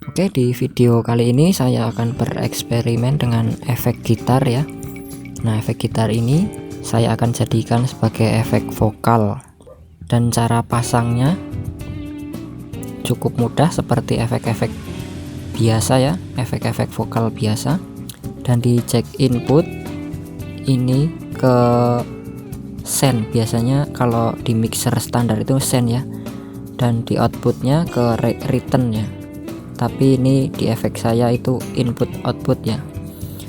Oke, di video kali ini saya akan bereksperimen dengan efek gitar ya. Nah, efek gitar ini saya akan jadikan sebagai efek vokal, dan cara pasangnya cukup mudah seperti efek-efek biasa ya, efek-efek vokal biasa. Dan di jack input ini ke send, biasanya kalau di mixer standar itu send ya, dan di outputnya ke return ya, tapi ini di efek saya itu input output ya.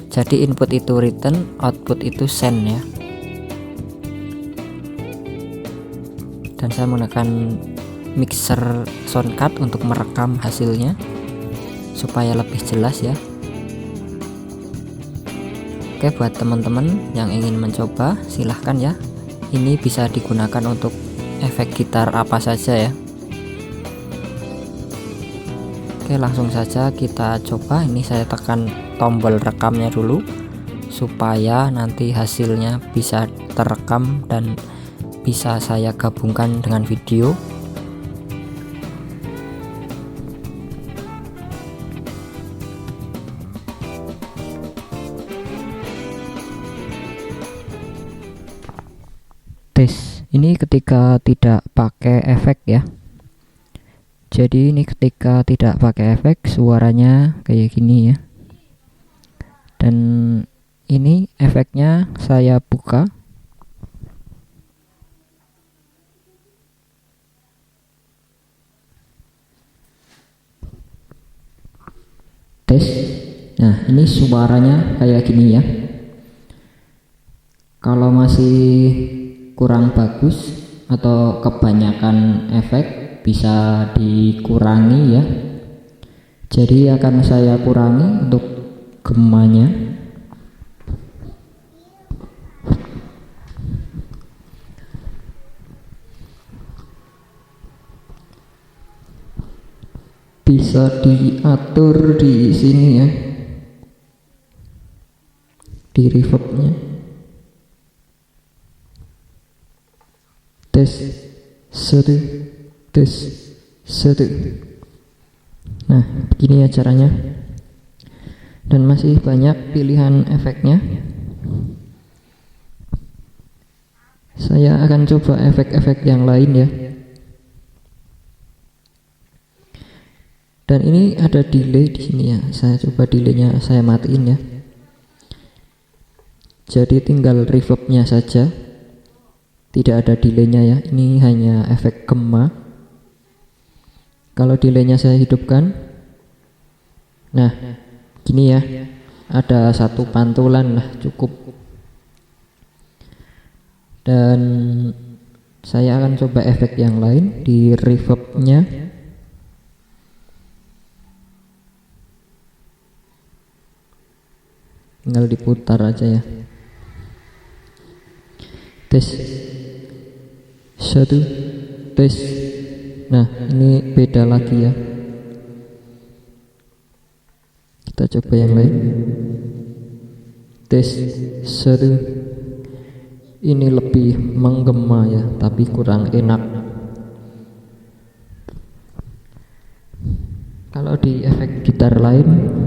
Jadi input itu return, output itu send ya. Dan saya menggunakan mixer soundcard untuk merekam hasilnya supaya lebih jelas ya. Oke, buat teman-teman yang ingin mencoba silahkan ya, ini bisa digunakan untuk efek gitar apa saja ya. Oke, langsung saja kita coba. Ini saya tekan tombol rekamnya dulu supaya nanti hasilnya bisa terekam dan bisa saya gabungkan dengan video. Tes ini ketika tidak pakai efek ya. Jadi ini ketika tidak pakai efek suaranya kayak gini ya. Dan ini efeknya saya buka. Tes. Nah, ini suaranya kayak gini ya. Kalau masih kurang bagus atau kebanyakan efek bisa dikurangi ya. Jadi akan saya kurangi untuk gemanya. Bisa diatur di sini ya, di reverbnya. Tes satu, tes satu. Nah, begini ya caranya. Dan masih banyak pilihan efeknya. Saya akan coba efek-efek yang lain ya. Dan ini ada delay di sini ya. Saya coba delaynya saya matiin ya. Jadi tinggal reverbnya saja, tidak ada delaynya ya. Ini hanya efek gema. Kalau delaynya saya hidupkan, nah gini ya, ada satu pantulan lah cukup. Dan saya akan coba efek yang lain di reverbnya. Tinggal diputar aja ya. Tes satu, tes. Nah, ini beda lagi ya. Kita coba yang lain. Tes satu. Ini lebih menggema ya, tapi kurang enak. Kalau di efek gitar lain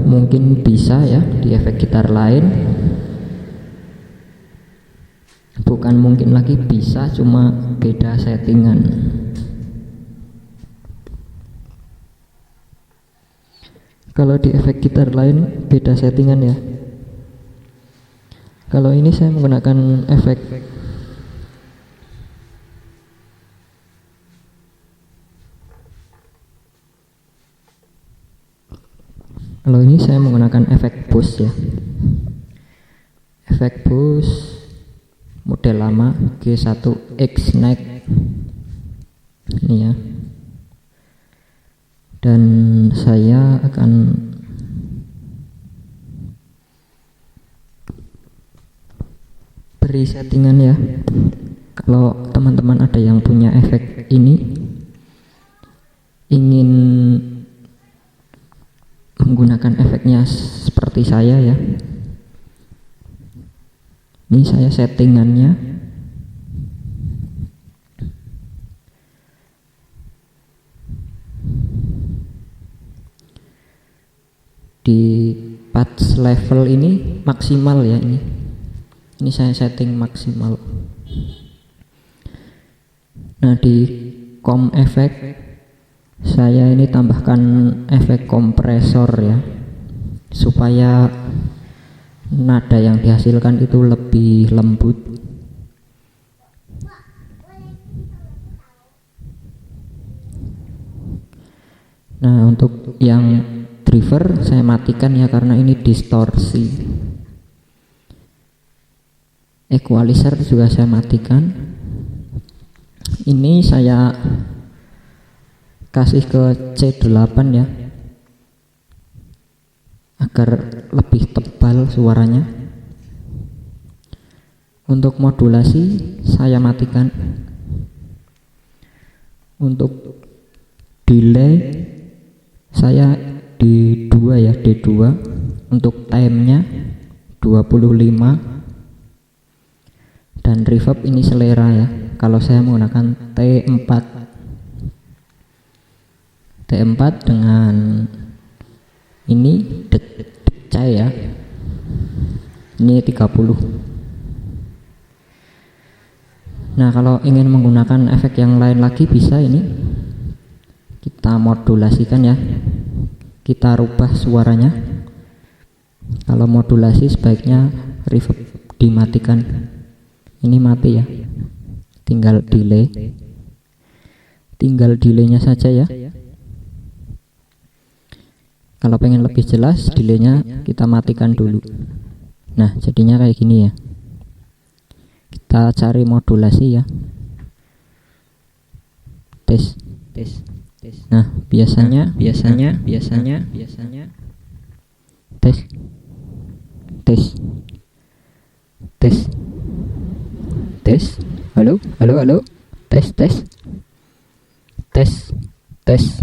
mungkin bisa ya, di efek gitar lain. Bukan mungkin lagi, bisa, cuma beda settingan. Kalau di efek gitar lain beda settingan ya. Kalau ini saya menggunakan efek boost ya. Efek boost model lama G1X neck ini ya. Dan saya akan beri settingan ya. Kalau teman-teman ada yang punya efek ini, ingin menggunakan efeknya seperti saya ya, ini saya settingannya. di patch level ini maksimal ya, ini saya setting maksimal. Nah, di com efek saya ini tambahkan efek kompresor ya, supaya nada yang dihasilkan itu lebih lembut. Nah, untuk yang driver saya matikan ya, karena ini distorsi. Equalizer juga saya matikan. Ini saya kasih ke C8 ya, agar lebih tebal suaranya. Untuk modulasi saya matikan. Untuk delay saya di 2 ya, D2. Untuk time-nya 25. Dan reverb ini selera ya, kalau saya menggunakan T4 dengan ini decay ya, ini 30. Nah, kalau ingin menggunakan efek yang lain lagi bisa, ini kita modulasikan ya, kita rubah suaranya. Kalau modulasi sebaiknya reverb dimatikan, ini mati ya, tinggal delaynya saja ya. Kalau pengen lebih jelas, delaynya kita matikan dulu. Nah, jadinya kayak gini ya. Kita cari modulasi ya, tes. Nah, biasanya tes. Halo, tes.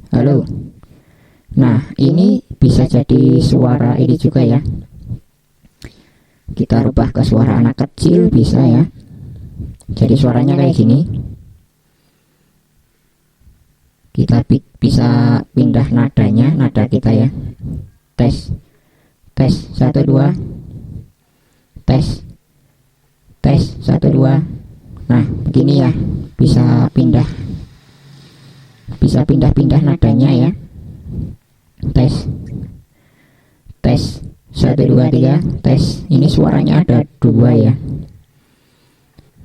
Halo. Nah, ini bisa jadi suara ini juga ya. Kita rubah ke suara anak kecil bisa ya. Jadi suaranya kayak gini. Kita bisa pindah nadanya, nada kita ya. Tes 1 2. Tes 1 2. Nah, begini ya. Bisa pindah nadanya ya. Tes 1 2 3. Tes. Ini suaranya ada 2 ya.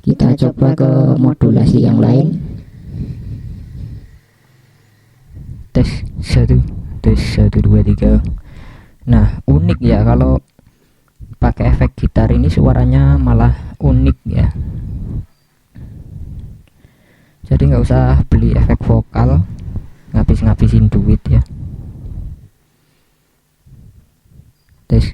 Kita coba ke modulasi yang lain. Tes 1 2 3. Nah, unik ya, kalau pakai efek gitar ini suaranya malah unik ya. Jadi nggak usah beli efek vokal, ngabisin duit ya. Tes.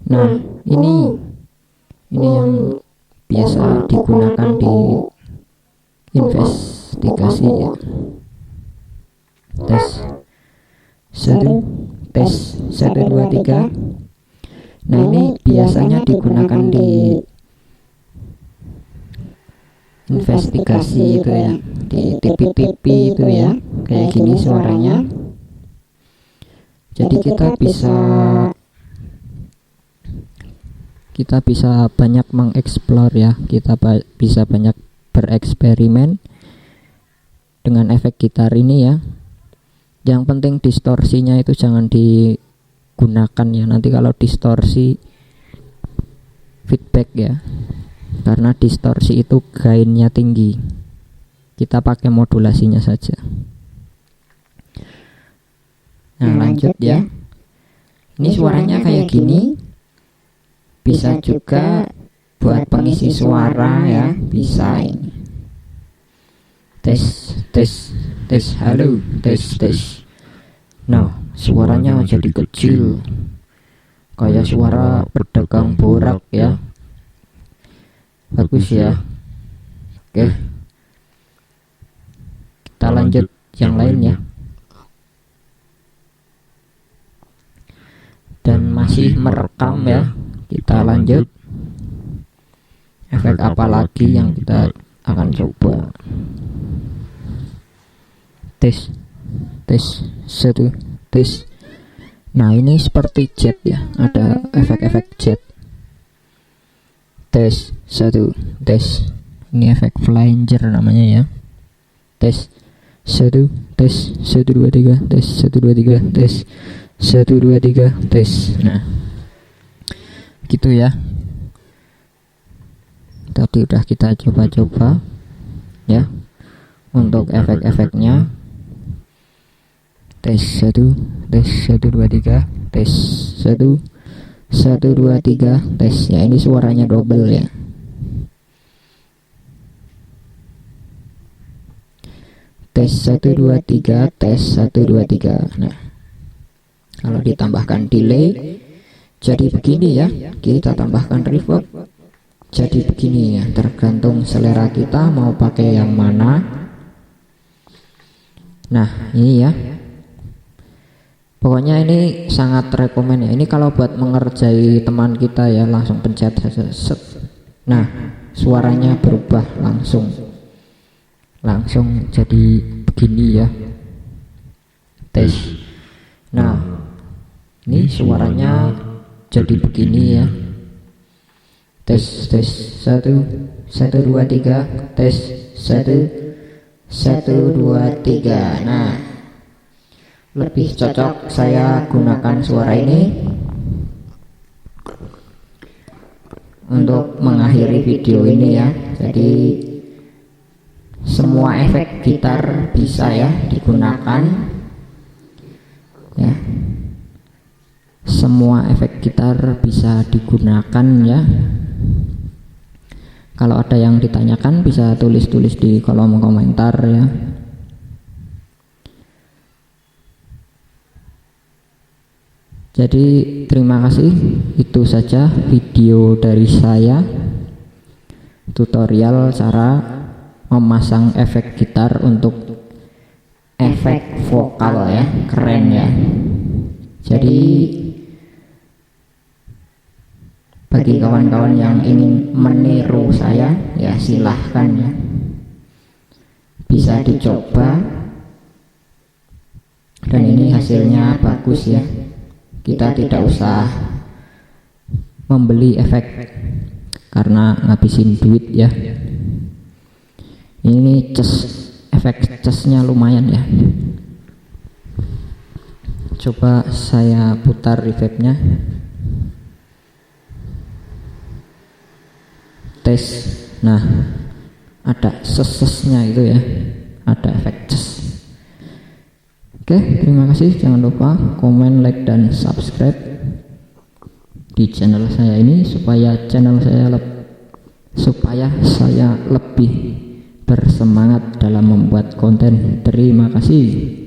Nah, ini yang biasa digunakan di investigasi ya. Tes 1 2 3. Nah, ini biasanya digunakan di investigasi itu ya, di TV itu ya, kayak gini suaranya. Jadi kita bisa banyak mengeksplor ya, kita bisa banyak bereksperimen dengan efek gitar ini ya. Yang penting distorsinya itu jangan digunakan ya, nanti kalau distorsi feedback ya, karena distorsi itu gainnya tinggi. Kita pakai modulasinya saja. Nah, lanjut ya. Ini suaranya kayak gini. Bisa juga buat pengisi suara ya, bisa ini. Tes. Halo, tes. Nah, suaranya jadi kecil, kayak suara pedagang borak ya. Bagus ya. Oke, kita lanjut yang lain ya. Dan masih merekam ya. Kita lanjut. Efek apa lagi yang kita akan coba tes satu tes. Nah ini seperti jet ya, ada efek-efek jet. Tes satu tes, ini efek flanger namanya ya. Tes satu tes 1 2 3 tes 1 2 3 tes 1 2 3 tes. Nah gitu ya, tadi udah kita coba-coba ya untuk efek-efeknya. Tes 1 tes 1 2 3 tes 1 1 2 3 tes ya, ini suaranya double ya. Tes 1 2 3 tes 1 2 3. Nah kalau ditambahkan delay jadi begini ya, kita tambahkan reverb jadi begini ya, tergantung selera kita mau pakai yang mana. Nah ini ya, pokoknya ini sangat rekomen ya, ini kalau buat mengerjai teman kita ya, langsung pencet set. Nah suaranya berubah langsung jadi begini ya. Tes. Nah ini suaranya jadi begini ya. Tes 1 1 2 3 tes 1 1 2 3. Nah lebih cocok saya gunakan suara ini untuk mengakhiri video ini ya. Jadi semua efek gitar bisa ya digunakan ya, semua efek gitar bisa digunakan ya. Kalau ada yang ditanyakan bisa tulis-tulis di kolom komentar ya. Jadi terima kasih, itu saja video dari saya, tutorial cara memasang efek gitar untuk efek vokal ya, keren ya. Jadi bagi kawan-kawan yang ingin meniru saya ya silahkan ya, bisa dicoba, dan ini hasilnya bagus ya. Kita tidak usah membeli efek karena ngabisin duit ya. Ini efek chesnya lumayan ya. Coba saya putar reverbnya. Tes. Nah ada sesnya itu ya, ada efek ces. Oke, terima kasih. Jangan lupa komen, like, dan subscribe di channel saya ini supaya saya lebih bersemangat dalam membuat konten. Terima kasih.